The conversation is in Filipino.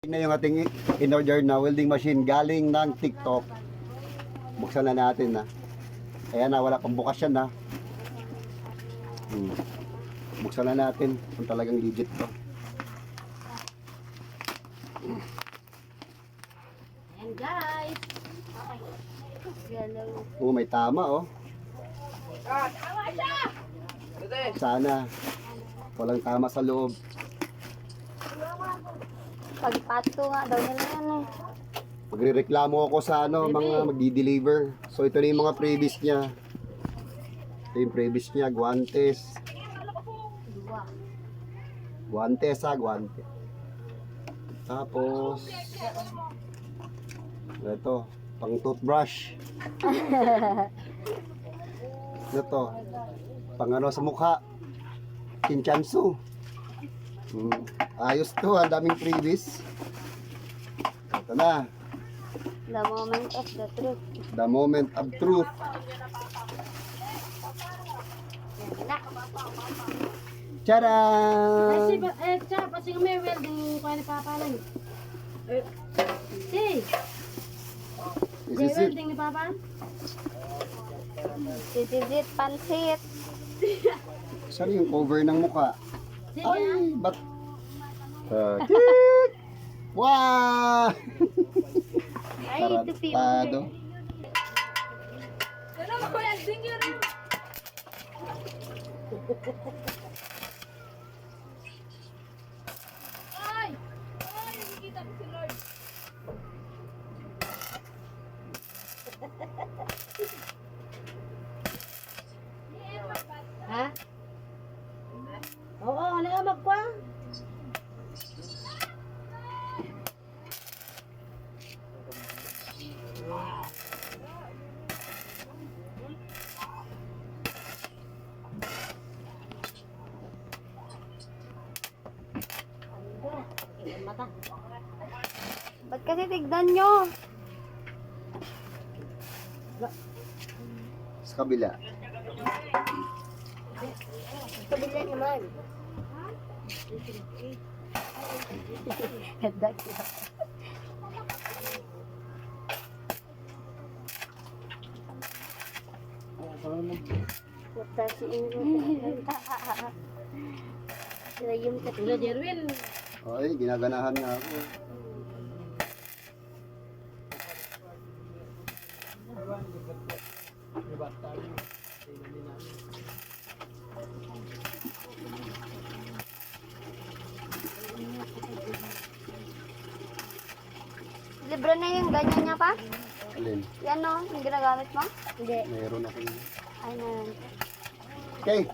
Na yung ating in-order na welding machine galing ng TikTok. Buksan na natin na. Ayan na, wala pang bukas yan na. Buksan na natin kung talagang legit to. Ayan guys. Yellow. Oh, may tama oh. Sana walang tama sa loob. Pagpato nga daw nila yan eh. Magrereklamo ako sa mga magdi-deliver. So ito na yung mga previous niya. Ito yung previous niya, guantes. Guantes guantes. Tapos ito, pang toothbrush. Ito, pang sa mukha. Kinchansu. Ayos to, ang daming previous. Ito na. The moment of the truth. The moment of truth. Yan na. Tcharam! Kasi may welding ko ni Papa lang. Si, This may is it. welding ni Papa? Titizit, pansit. Saan yung cover ng mukha? Sige. Ay, ba't? Kik! Wow! Ay, tupi. Tarantado. Ano mo welding yun? Ay! Ay, nakikita ko si Lord. Ha? Oo, ano nga magpa? Mata. Ba't kasi tignan nyo? Sa kabila. Kabila naman. Ganda siya. Puta si Ingrid. Sila yung Hello, Jerwin. Ay, ginaganahan nga ako. Libre na yung ganyan niya pa? Alin? Yan o, yung ginagamit mo? Hindi. Meron ako. Ay, na. Okay.